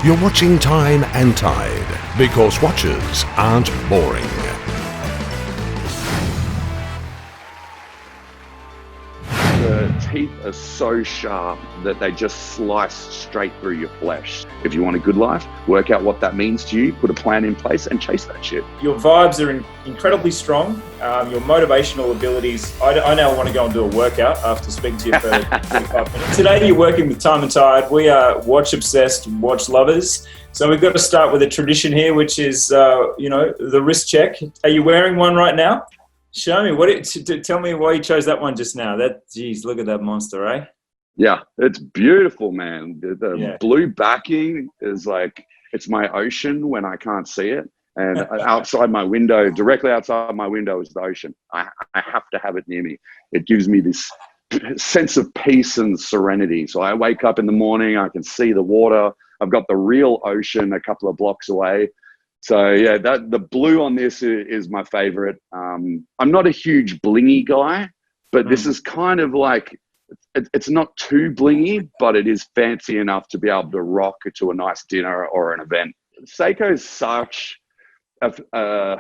You're watching Time and Tide, because watches aren't boring. The teeth are so sharp that they just slice straight through your flesh. If you want a good life, work out what that means to you, put a plan in place and chase that shit. Your vibes are incredibly strong. Your motivational abilities. I now want to go and do a workout after speaking to you for 45 minutes. Today you're working with Time and Tide. We are watch obsessed, watch lovers. So we've got to start with a tradition here, which is, the wrist check. Are you wearing one right now? Show me. Tell me why you chose that one just now. Geez, look at that monster, eh? Yeah, it's beautiful, man. The blue backing is like, it's my ocean when I can't see it. And outside my window, directly outside my window is the ocean. I have to have it near me. It gives me this sense of peace and serenity. So I wake up in the morning, I can see the water. I've got the real ocean a couple of blocks away. So yeah, the blue on this is my favorite. I'm not a huge blingy guy, but this is kind of like, it's not too blingy, but it is fancy enough to be able to rock to a nice dinner or an event. Seiko is such an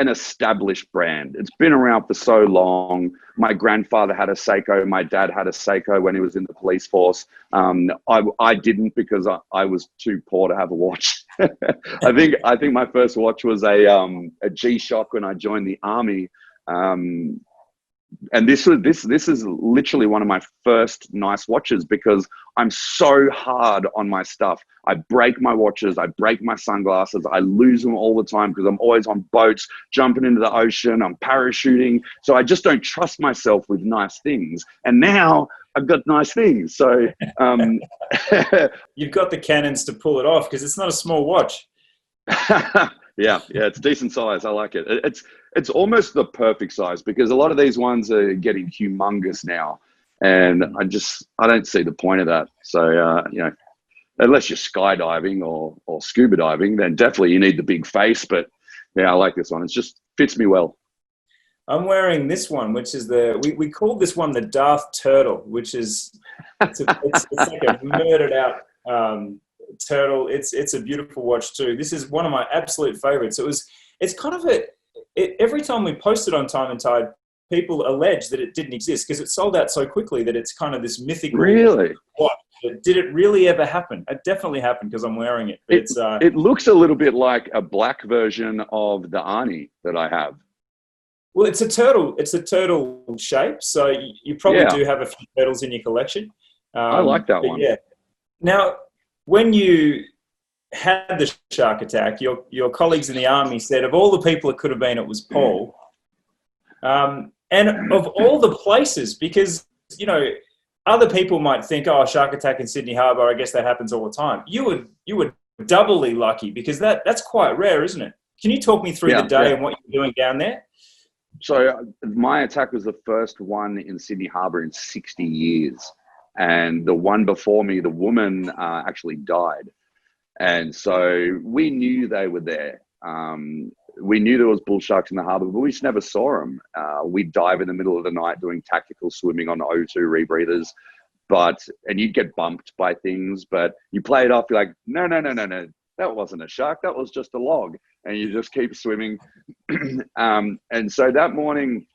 established brand. It's been around for so long. My grandfather had a Seiko. My dad had a Seiko when he was in the police force. I didn't, because I was too poor to have a watch. I think my first watch was a G-Shock when I joined the army. And this is literally one of my first nice watches, because I'm so hard on my stuff. I break my watches, I break my sunglasses, I lose them all the time because I'm always on boats, jumping into the ocean, I'm parachuting. So I just don't trust myself with nice things. And now I've got nice things. So you've got the cannons to pull it off, because it's not a small watch. Yeah, it's decent size. I like it. It's almost the perfect size, because a lot of these ones are getting humongous now, and I don't see the point of that. So unless you're skydiving or scuba diving, then definitely you need the big face. But yeah, I like this one. It just fits me well. I'm wearing this one, which is we called this one the Darth Turtle, which is it's like a murdered out turtle. It's a beautiful watch too. This is one of my absolute favorites. It's kind of every time we post it on Time and Tide, people allege that it didn't exist because it sold out so quickly that it's kind of this mythical watch. Did it really ever happen? It definitely happened, because I'm wearing it. It looks a little bit like a black version of the Arnie that I have. Well, it's a turtle. It's a turtle shape, so you probably do have a few turtles in your collection. I like that one. Yeah. Now, when you had the shark attack, your colleagues in the army said of all the people it could have been, it was Paul. And of all the places, because, other people might think, oh, shark attack in Sydney Harbour, I guess that happens all the time. You were doubly lucky, because that's quite rare, isn't it? Can you talk me through the day and what you're doing down there? So my attack was the first one in Sydney Harbour in 60 years. And the one before me, the woman actually died. And so we knew they were there. We knew there was bull sharks in the harbour, but we just never saw them. We'd dive in the middle of the night doing tactical swimming on O2 rebreathers. And you'd get bumped by things, but you play it off. You're like, no. That wasn't a shark. That was just a log. And you just keep swimming. And so that morning,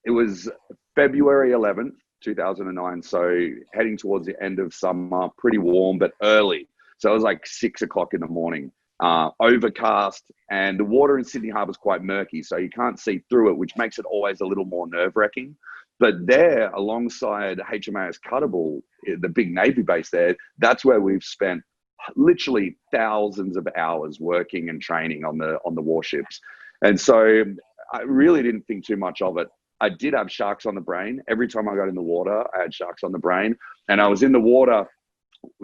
it was February 11th, 2009. So heading towards the end of summer, pretty warm, but early. So it was like 6 o'clock in the morning, overcast, and the water in Sydney Harbour is quite murky. So you can't see through it, which makes it always a little more nerve wracking. But there, alongside HMAS Cuttable, the big Navy base there, that's where we've spent literally thousands of hours working and training on the warships. And so I really didn't think too much of it. I did have sharks on the brain. Every time I got in the water, I had sharks on the brain. And I was in the water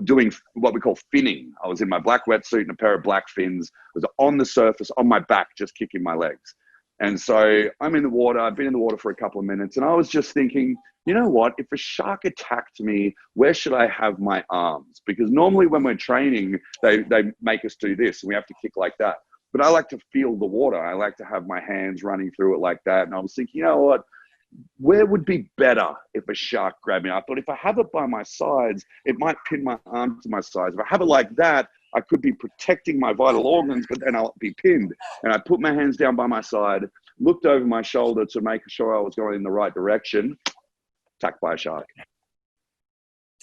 doing what we call finning. I was in my black wetsuit and a pair of black fins. I was on the surface, on my back, just kicking my legs. And so I'm in the water. I've been in the water for a couple of minutes. And I was just thinking, you know what? If a shark attacked me, where should I have my arms? Because normally when we're training, they make us do this and we have to kick like that. But I like to feel the water. I like to have my hands running through it like that. And I was thinking, you know what? where would be better if a shark grabbed me? I thought if I have it by my sides, it might pin my arm to my sides. If I have it like that, I could be protecting my vital organs, but then I'll be pinned. And I put my hands down by my side, looked over my shoulder to make sure I was going in the right direction, attacked by a shark.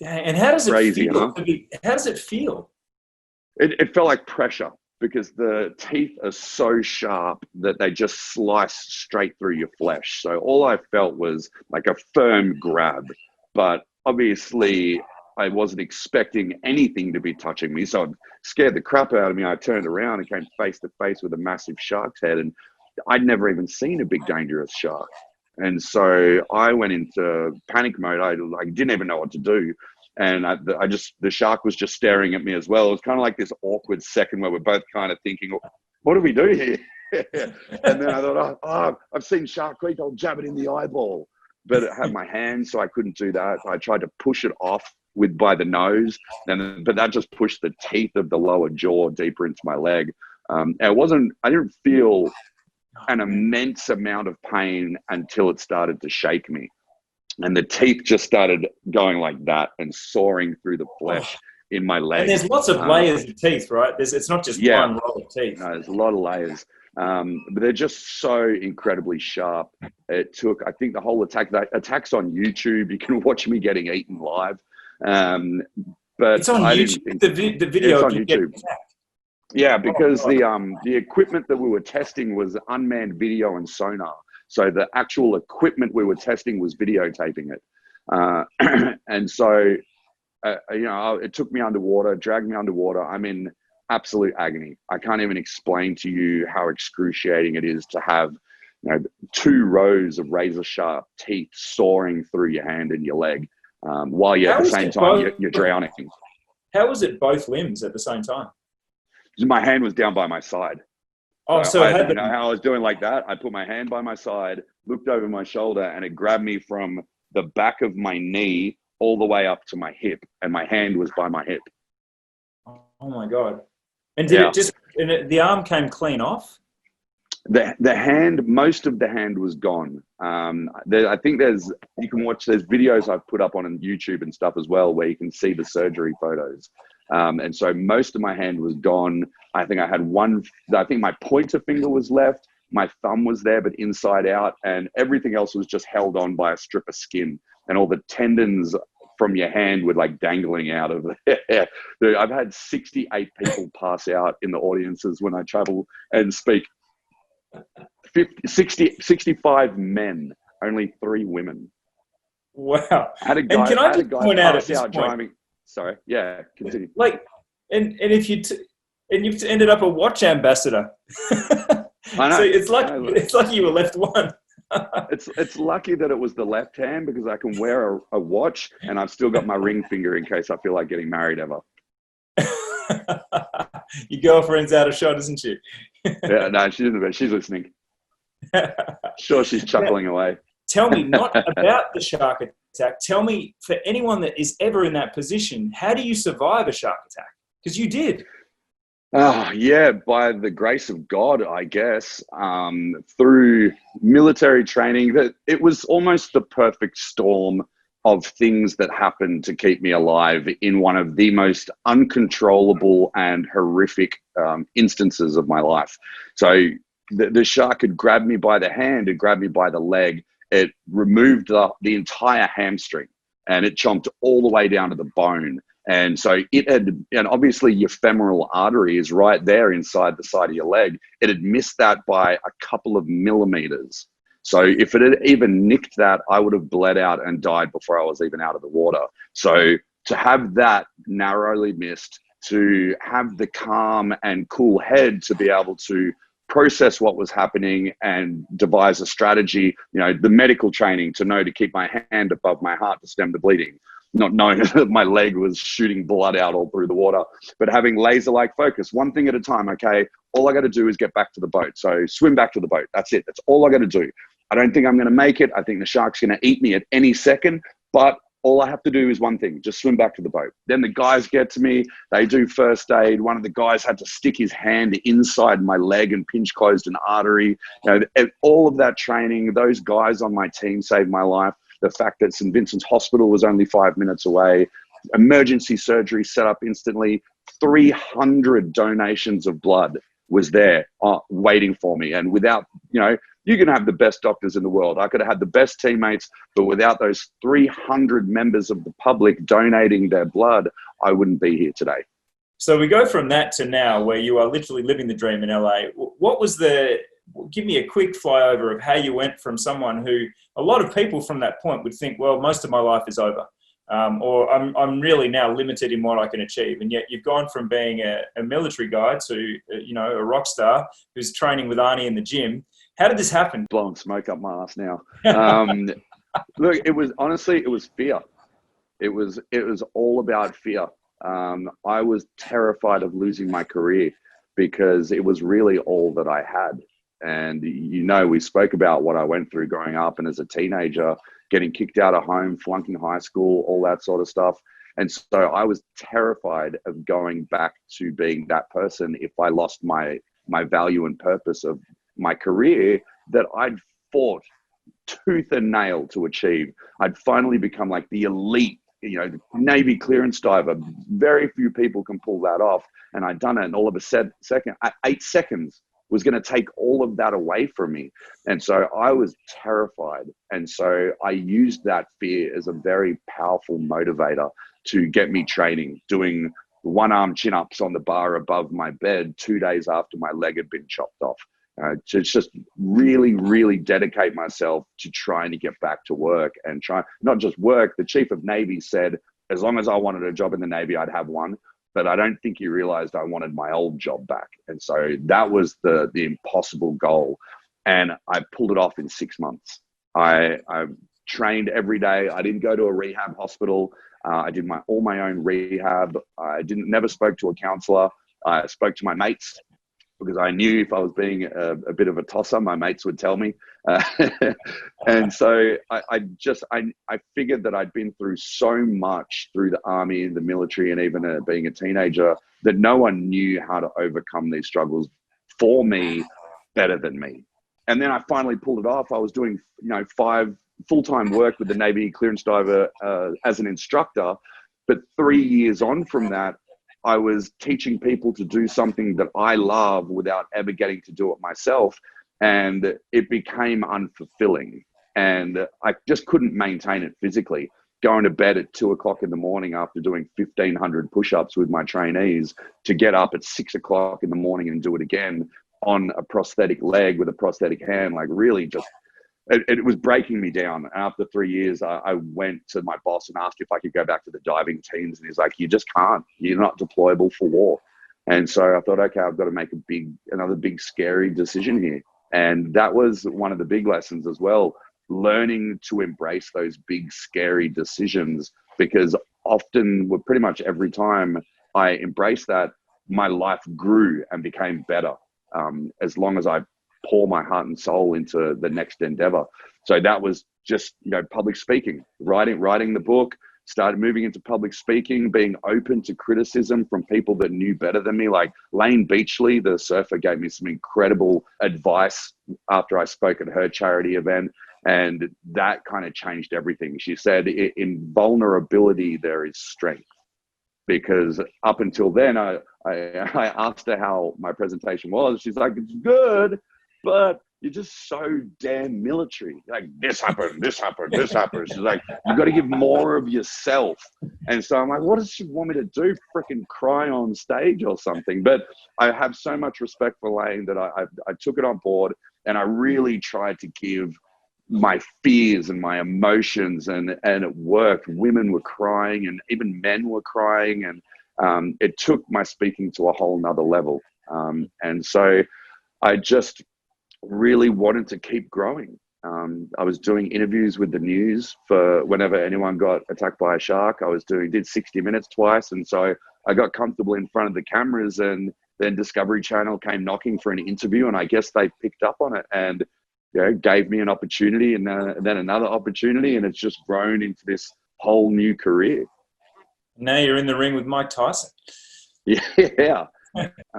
And how does it Crazy, feel? huh? How does it feel? It felt like pressure, because the teeth are so sharp that they just slice straight through your flesh. So all I felt was like a firm grab, but obviously I wasn't expecting anything to be touching me. So it scared the crap out of me. I turned around and came face to face with a massive shark's head, and I'd never even seen a big dangerous shark. And so I went into panic mode. I didn't even know what to do. And the shark was just staring at me as well. It was kind of like this awkward second where we're both kind of thinking, what do we do here? And then I thought, oh, I've seen Shark Week, I'll jab it in the eyeball. But it had my hand, so I couldn't do that. I tried to push it off by the nose, but that just pushed the teeth of the lower jaw deeper into my leg. I didn't feel an immense amount of pain until it started to shake me. And the teeth just started going like that and sawing through the flesh in my leg. And there's lots of layers of teeth, right? It's not just one row of teeth. No, there's a lot of layers. But they're just so incredibly sharp. It took, I think, the whole attack's on YouTube. You can watch me getting eaten live. But it's on YouTube. The video it's on YouTube. Yeah, because the equipment that we were testing was unmanned video and sonar. So the actual equipment we were testing was videotaping it. And so, it took me underwater, dragged me underwater. I'm in absolute agony. I can't even explain to you how excruciating it is to have 2 rows of razor sharp teeth sawing through your hand and your leg while you're at the same time you're drowning. How was it both limbs at the same time? My hand was down by my side. Oh, so how I was doing like that? I put my hand by my side, looked over my shoulder, and it grabbed me from the back of my knee all the way up to my hip, and my hand was by my hip. Oh my God. And the arm came clean off? The hand, most of the hand was gone. I think there's videos I've put up on YouTube and stuff as well, where you can see the surgery photos. And so most of my hand was gone. I think my pointer finger was left. My thumb was there, but inside out, and everything else was just held on by a strip of skin, and all the tendons from your hand were like dangling out of there. Dude, I've had 68 people pass out in the audiences when I travel and speak. 65 men, only 3 women. Wow. Had a guy, and can I just point out at this point, driving. Sorry, yeah, continue. Like, and if you've ended up a watch ambassador. I know. So it's like you were left one. It's lucky that it was the left hand, because I can wear a watch and I've still got my ring finger in case I feel like getting married ever. Your girlfriend's out of shot, isn't she? Yeah, no, she isn't, but she's listening. Sure, she's chuckling away. Tell me not about the shark attack. Tell me, for anyone that is ever in that position, how do you survive a shark attack? Because you did. Oh, yeah, by the grace of God, I guess, through military training. That it was almost the perfect storm of things that happened to keep me alive in one of the most uncontrollable and horrific instances of my life. So the shark had grabbed me by the hand, it grabbed me by the leg, it removed the entire hamstring, and it chomped all the way down to the bone. And so and obviously your femoral artery is right there inside the side of your leg. It had missed that by a couple of millimeters. So if it had even nicked that, I would have bled out and died before I was even out of the water. So to have that narrowly missed, to have the calm and cool head to be able to process what was happening and devise a strategy, the medical training to know to keep my hand above my heart to stem the bleeding, not knowing that my leg was shooting blood out all through the water, but having laser-like focus, one thing at a time. Okay, all I got to do is get back to the boat. So swim back to the boat. That's it. That's all I got to do. I don't think I'm going to make it. I think the shark's going to eat me at any second, but all I have to do is one thing, just swim back to the boat. Then the guys get to me, they do first aid. One of the guys had to stick his hand inside my leg and pinch closed an artery. All of that training, those guys on my team saved my life. The fact that St. Vincent's Hospital was only 5 minutes away, emergency surgery set up instantly, 300 donations of blood was there waiting for me. And without, you can have the best doctors in the world. I could have had the best teammates, but without those 300 members of the public donating their blood, I wouldn't be here today. So we go from that to now where you are literally living the dream in LA. Give me a quick flyover of how you went from someone who, a lot of people from that point would think, well, most of my life is over. Or I'm really now limited in what I can achieve. And yet you've gone from being a military guy to, a rock star who's training with Arnie in the gym. How did this happen? Blowing smoke up my ass now. Look, it was fear. It was all about fear. I was terrified of losing my career because it was really all that I had. And, we spoke about what I went through growing up and as a teenager, getting kicked out of home, flunking high school, all that sort of stuff. And so I was terrified of going back to being that person if I lost my value and purpose of my career that I'd fought tooth and nail to achieve. I'd finally become like the elite, the Navy clearance diver. Very few people can pull that off. And I'd done it. And all of a second, 8 seconds was going to take all of that away from me. And so I was terrified. And so I used that fear as a very powerful motivator to get me training, doing one-arm chin-ups on the bar above my bed 2 days after my leg had been chopped off. To just really, really dedicate myself to trying to get back to work and try, not just work. The Chief of Navy said, as long as I wanted a job in the Navy, I'd have one. But I don't think he realized I wanted my old job back. And so that was the impossible goal. And I pulled it off in 6 months. I trained every day. I didn't go to a rehab hospital. I did all my own rehab. I never spoke to a counselor. I spoke to my mates because I knew if I was being a bit of a tosser, my mates would tell me. And so I figured that I'd been through so much through the army, the military, and even being a teenager, that no one knew how to overcome these struggles for me better than me. And then I finally pulled it off. I was doing, 5 full-time work with the Navy clearance diver as an instructor. But 3 years on from that, I was teaching people to do something that I love without ever getting to do it myself. And it became unfulfilling. And I just couldn't maintain it physically. Going to bed at 2 o'clock in the morning after doing 1,500 push-ups with my trainees to get up at 6 o'clock in the morning and do it again on a prosthetic leg with a prosthetic hand, like really just, it was breaking me down. After 3 years, I went to my boss and asked if I could go back to the diving teams. And he's like, you just can't. You're not deployable for war. And so I thought, okay, I've got to make another big, scary decision here. And that was one of the big lessons as well, learning to embrace those big, scary decisions, because often, well, pretty much every time I embraced that, my life grew and became better, as long as I pour my heart and soul into the next endeavor. So that was just, public speaking, writing the book, started moving into public speaking, being open to criticism from people that knew better than me. Like Lane Beachley, the surfer, gave me some incredible advice after I spoke at her charity event. And that kind of changed everything. She said, in vulnerability, there is strength. Because up until then, I asked her how my presentation was. She's like, it's good, but you're just so damn military. Like, this happened. She's like, you got to give more of yourself. And so I'm like, what does she want me to do? Freaking cry on stage or something? But I have so much respect for Lane that I took it on board, and I really tried to give my fears and my emotions, and it worked. Women were crying, and even men were crying, and it took my speaking to a whole nother level. And so I just really wanted to keep growing. I was doing interviews with the news for whenever anyone got attacked by a shark. did 60 Minutes twice, and so I got comfortable in front of the cameras, and then Discovery Channel came knocking for an interview, and I guess they picked up on it and gave me an opportunity, and then another opportunity, and it's just grown into this whole new career. Now you're in the ring with Mike Tyson. Yeah.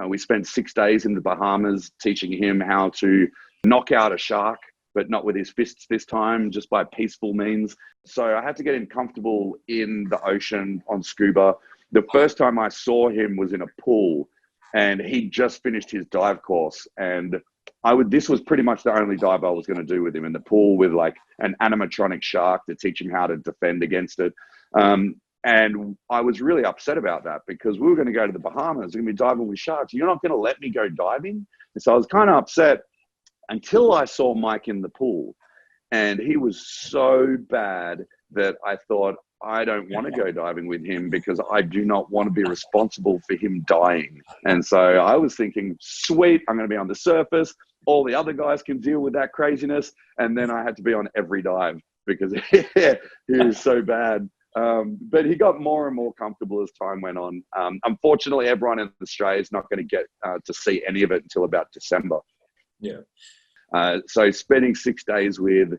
We spent 6 days in the Bahamas teaching him how to knock out a shark, but not with his fists this time, just by peaceful means. So I had to get him comfortable in the ocean on scuba. The first time I saw him was in a pool, and he just finished his dive course. And this was pretty much the only dive I was going to do with him, in the pool with like an animatronic shark to teach him how to defend against it. And I was really upset about that, because we were going to go to the Bahamas, we're going to be diving with sharks. You're not going to let me go diving? And so I was kind of upset until I saw Mike in the pool. And he was so bad that I thought, I don't want to go diving with him, because I do not want to be responsible for him dying. And so I was thinking, sweet, I'm going to be on the surface. All the other guys can deal with that craziness. And then I had to be on every dive, because he was so bad. But he got more and more comfortable as time went on. Unfortunately, everyone in Australia is not going to get to see any of it until about December. Yeah. So spending 6 days with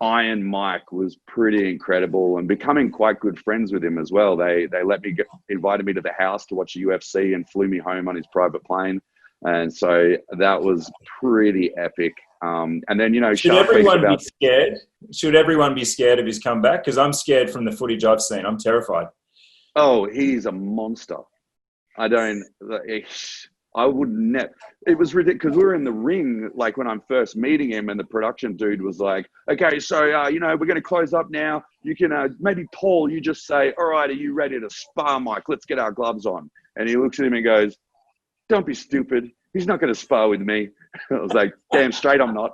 Iron Mike was pretty incredible, and becoming quite good friends with him as well. They invited me to the house to watch the UFC and flew me home on his private plane. And so that was pretty epic. And then, should everyone be scared? Should everyone be scared of his comeback? Because I'm scared from the footage I've seen. I'm terrified. Oh, he's a monster. I would never. It was ridiculous, because we were in the ring, like when I'm first meeting him, and the production dude was like, okay, so, we're going to close up now. You can, maybe Paul, you just say, all right, are you ready to spar, Mike? Let's get our gloves on. And he looks at him and goes, don't be stupid. He's not going to spar with me. I was like, damn straight I'm not.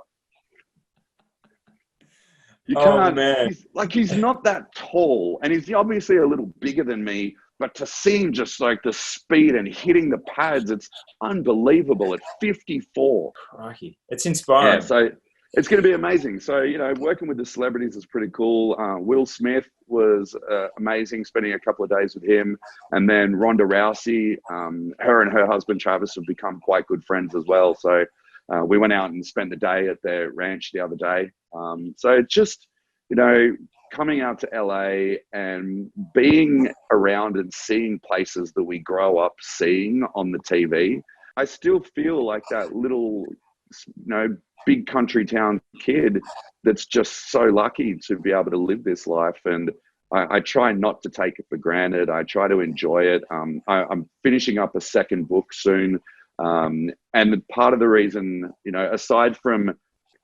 You can't, man. He's not that tall, and he's obviously a little bigger than me, but to see him just like the speed and hitting the pads, it's unbelievable at 54. Crikey. It's inspiring. Yeah, so it's going to be amazing. So, working with the celebrities is pretty cool. Will Smith was amazing, spending a couple of days with him. And then Ronda Rousey, her and her husband Travis have become quite good friends as well. So we went out and spent the day at their ranch the other day. So just, coming out to LA and being around and seeing places that we grow up seeing on the TV, I still feel like that little, big country town kid that's just so lucky to be able to live this life. And I try not to take it for granted. I try to enjoy it. I'm finishing up a second book soon. And part of the reason, aside from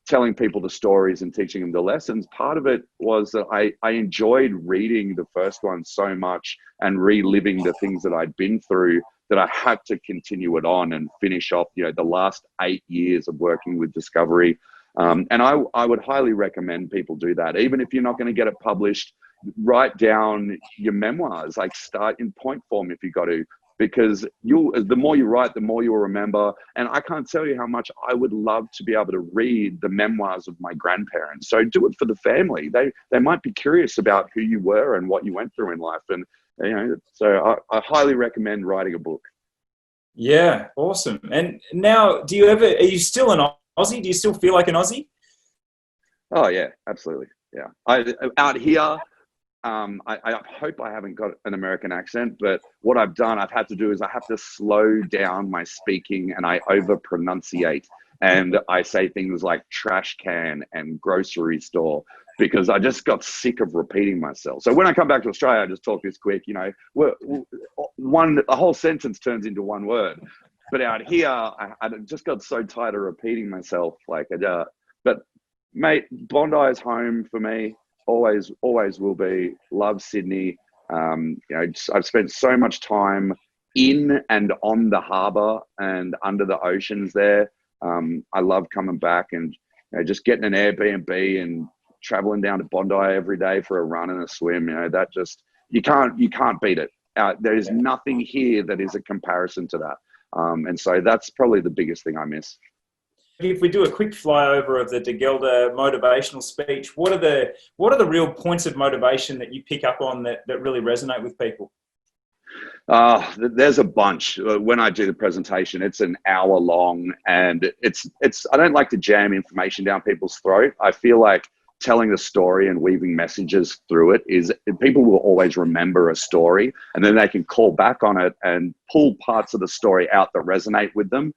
telling people the stories and teaching them the lessons, part of it was that I enjoyed reading the first one so much and reliving the things that I'd been through, that I had to continue it on and finish off, the last 8 years of working with Discovery. And I would highly recommend people do that. Even if you're not going to get it published, write down your memoirs, like start in point form if you got to, because the more you write, the more you'll remember. And I can't tell you how much I would love to be able to read the memoirs of my grandparents. So do it for the family. They might be curious about who you were and what you went through in life. And, so I highly recommend writing a book. Yeah, awesome. And now, are you still an Aussie? Do you still feel like an Aussie? Oh yeah, absolutely. Yeah. Out here, I hope I haven't got an American accent, but what I've done, I've had to do is I have to slow down my speaking, and I over pronunciate, and I say things like trash can and grocery store, because I just got sick of repeating myself. So when I come back to Australia, I just talk this quick, a whole sentence turns into one word. But out here, I just got so tired of repeating myself. But mate, Bondi is home for me. Always will be. Love Sydney. I've spent so much time in and on the harbour and under the oceans there. I love coming back and just getting an Airbnb and traveling down to Bondi every day for a run and a swim. That just, you can't beat it. There is nothing here that is a comparison to that. And so that's probably the biggest thing I miss. If we do a quick flyover of the de Gelder motivational speech, what are the real points of motivation that you pick up on that really resonate with people? There's a bunch. When I do the presentation, it's an hour long, and it's I don't like to jam information down people's throat. I feel like telling the story and weaving messages through it is people will always remember a story, and then they can call back on it and pull parts of the story out that resonate with them.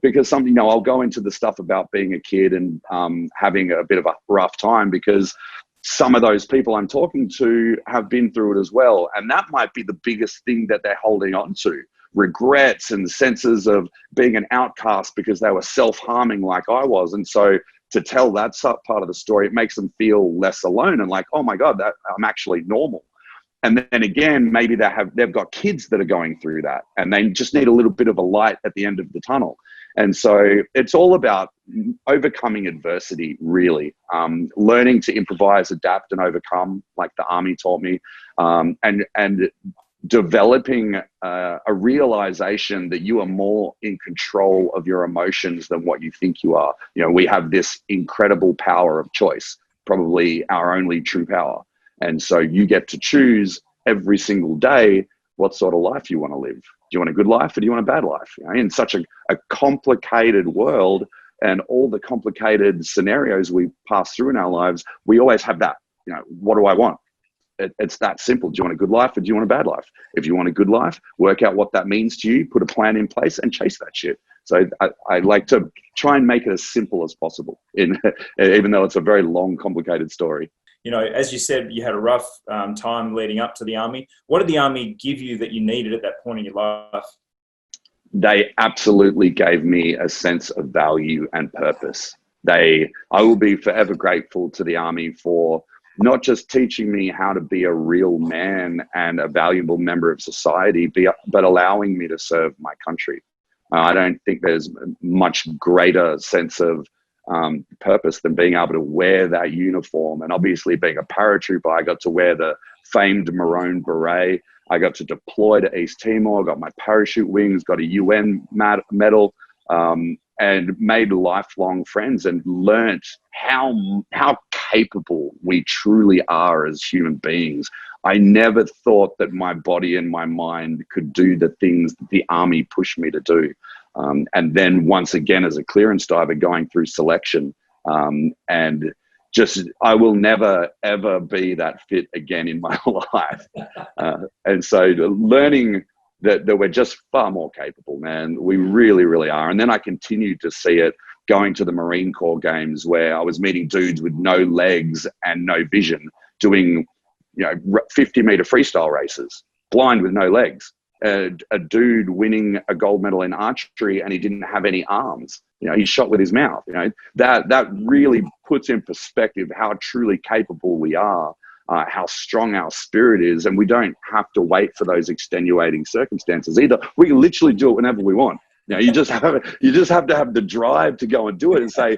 Because something, I'll go into the stuff about being a kid and having a bit of a rough time, because some of those people I'm talking to have been through it as well. And that might be the biggest thing that they're holding on to. Regrets and senses of being an outcast because they were self-harming like I was. And so to tell that part of the story, it makes them feel less alone and like, oh my God, that I'm actually normal. And then again, maybe they've got kids that are going through that, and they just need a little bit of a light at the end of the tunnel. And so it's all about overcoming adversity, really, learning to improvise, adapt, and overcome, like the Army taught me, and developing a realization that you are more in control of your emotions than what you think you are. We have this incredible power of choice, probably our only true power. And so you get to choose every single day what sort of life you want to live. Do you want a good life or do you want a bad life? In such a complicated world and all the complicated scenarios we pass through in our lives, we always have that, what do I want? It's that simple. Do you want a good life or do you want a bad life? If you want a good life, work out what that means to you, put a plan in place and chase that shit. So I like to try and make it as simple as possible, even though it's a very long, complicated story. As you said, you had a rough time leading up to the Army. What did the Army give you that you needed at that point in your life? They absolutely gave me a sense of value and purpose. I will be forever grateful to the Army for not just teaching me how to be a real man and a valuable member of society, but allowing me to serve my country. I don't think there's much greater sense of purpose than being able to wear that uniform. And obviously being a paratrooper, I got to wear the famed maroon beret. I got to deploy to East Timor, got my parachute wings, got a UN medal, and made lifelong friends and learnt how capable we truly are as human beings. I never thought that my body and my mind could do the things that the Army pushed me to do. And then once again, as a clearance diver going through selection, and just, I will never, ever be that fit again in my life. And so learning that we're just far more capable, man. We really, really are. And then I continued to see it going to the Marine Corps games where I was meeting dudes with no legs and no vision doing, 50-meter freestyle races, blind with no legs. A dude winning a gold medal in archery and he didn't have any arms. He shot with his mouth. That really puts in perspective how truly capable we are, how strong our spirit is, and we don't have to wait for those extenuating circumstances either. We can literally do it whenever we want. You just have to have the drive to go and do it and say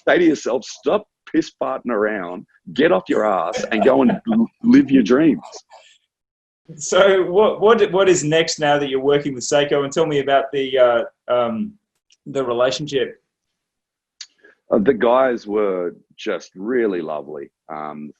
to yourself, stop piss farting around, get off your ass and go and live your dreams. So what is next now that you're working with Seiko? And tell me about the relationship. The guys were just really lovely.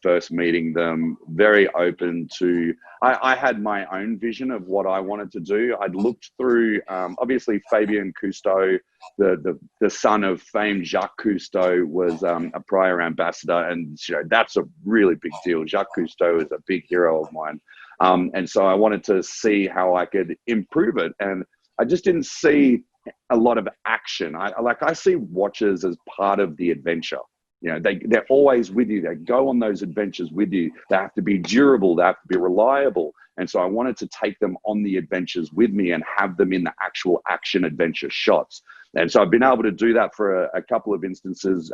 First meeting them, very open to, I had my own vision of what I wanted to do. I'd looked through, obviously Fabien Cousteau, the son of famed Jacques Cousteau, was a prior ambassador, and that's a really big deal. Jacques Cousteau is a big hero of mine. And so I wanted to see how I could improve it. And I just didn't see a lot of action. I see watches as part of the adventure. They're always with you. They go on those adventures with you. They have to be durable. They have to be reliable. And so I wanted to take them on the adventures with me and have them in the actual action adventure shots. And so I've been able to do that for a couple of instances,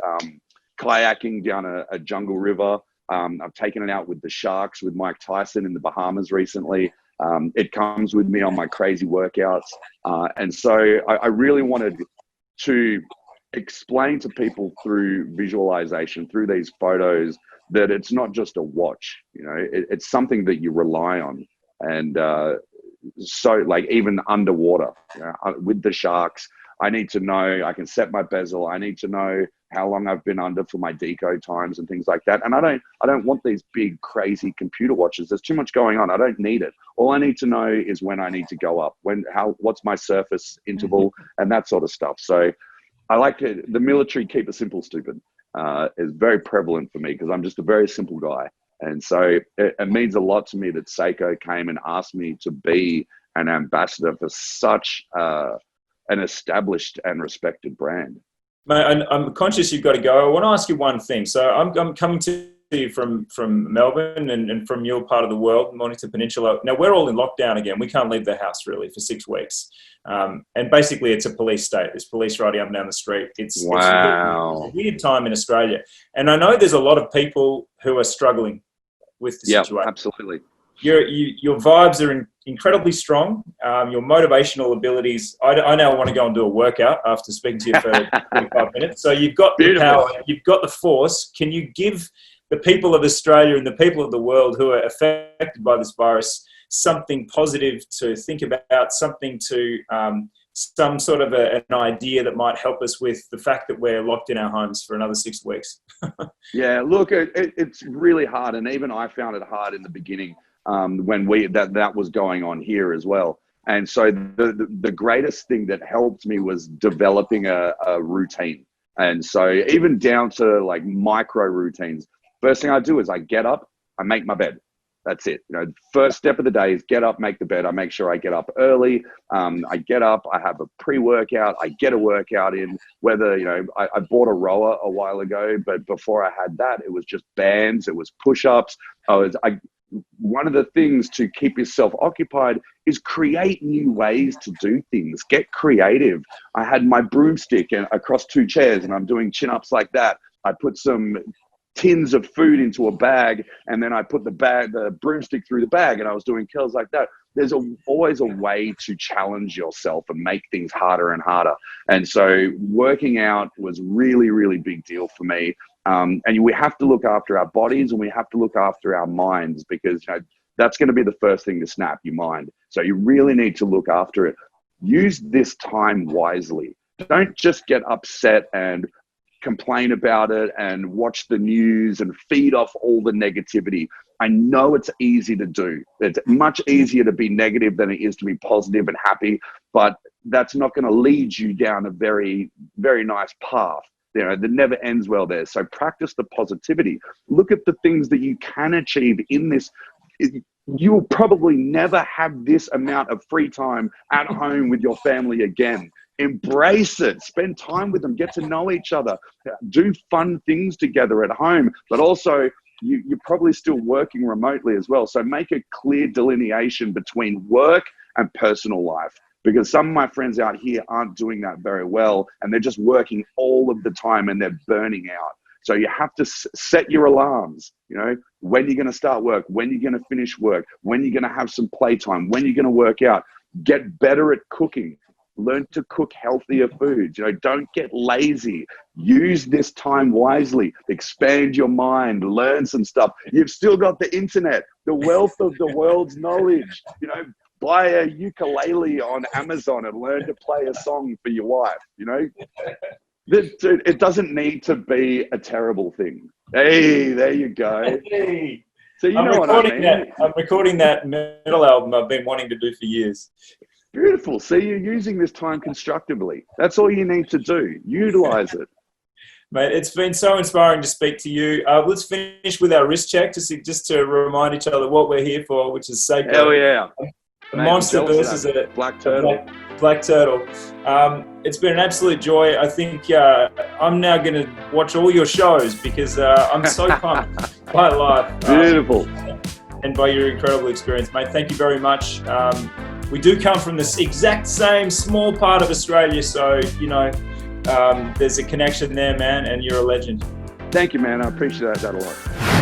kayaking down a jungle river. I've taken it out with the sharks with Mike Tyson in the Bahamas recently. It comes with me on my crazy workouts. And so I really wanted to explain to people through visualization, through these photos, that it's not just a watch, it's something that you rely on. And so like even underwater, with the sharks, I need to know, I can set my bezel. I need to know how long I've been under for my deco times and things like that. And I don't want these big, crazy computer watches. There's too much going on. I don't need it. All I need to know is when I need to go up, what's my surface interval and that sort of stuff. So I like the military keep it simple, stupid. is very prevalent for me because I'm just a very simple guy. And so it means a lot to me that Seiko came and asked me to be an ambassador for such an established and respected brand. Mate, I'm conscious you've got to go. I want to ask you one thing. So I'm coming to you from Melbourne and from your part of the world, Mornington Peninsula. Now, we're all in lockdown again. We can't leave the house really for 6 weeks. And basically, it's a police state. There's police riding up and down the street. It's a weird time in Australia. And I know there's a lot of people who are struggling with the situation. Yeah, absolutely. Your vibes are incredibly strong. Your motivational abilities. I now want to go and do a workout after speaking to you for 45 minutes. So you've got the power, you've got the force. Can you give the people of Australia and the people of the world who are affected by this virus something positive to think about, something to some sort of an idea that might help us with the fact that we're locked in our homes for another 6 weeks? Yeah, look, it's really hard, and even I found it hard in the beginning when that was going on here as well. And so the greatest thing that helped me was developing a routine. And so even down to like micro routines. First thing I do is I get up, I make my bed. That's it. You know, first step of the day is get up, make the bed. I make sure I get up early. I get up, I have a pre-workout, I get a workout in. Whether, you know, I bought a rower a while ago, but before I had that, it was just bands, it was push-ups. One of the things to keep yourself occupied is create new ways to do things. Get creative. I had my broomstick across 2 chairs and I'm doing chin-ups like that. I put some tins of food into a bag and then I put the broomstick through the bag and I was doing curls like that. There's always a way to challenge yourself and make things harder and harder. And so working out was really, really big deal for me. And we have to look after our bodies and we have to look after our minds because, you know, that's going to be the first thing to snap, your mind. So you really need to look after it. Use this time wisely. Don't just get upset and complain about it and watch the news and feed off all the negativity. I know it's easy to do. It's much easier to be negative than it is to be positive and happy, but that's not going to lead you down a very, very nice path. You know, that never ends well there. So practice the positivity. Look at the things that you can achieve in this. You will probably never have this amount of free time at home with your family again. Embrace it. Spend time with them. Get to know each other. Do fun things together at home. But also, you're probably still working remotely as well. So make a clear delineation between work and personal life. Because some of my friends out here aren't doing that very well. And they're just working all of the time and they're burning out. So you have to set your alarms, you know, when you're going to start work, when you're going to finish work, when you're going to have some playtime, when you're going to work out. Get better at cooking. Learn to cook healthier foods. You know, don't get lazy. Use this time wisely. Expand your mind. Learn some stuff. You've still got the internet, the wealth of the world's knowledge. You know, buy a ukulele on Amazon and learn to play a song for your wife. You know, it doesn't need to be a terrible thing. Hey, there you go. Hey. So you know what I mean. I'm recording that metal album I've been wanting to do for years. Beautiful. See, you're using this time constructively. That's all you need to do. Utilize it. Mate, it's been so inspiring to speak to you. Let's finish with our wrist check just to remind each other what we're here for, which is Seiko. Hell yeah. A monster versus a black turtle. Black turtle. It's been an absolute joy. I think I'm now going to watch all your shows because I'm so pumped by life. Beautiful. And by your incredible experience, mate. Thank you very much. We do come from this exact same small part of Australia, so, you know, there's a connection there, man, and you're a legend. Thank you, man. I appreciate that a lot.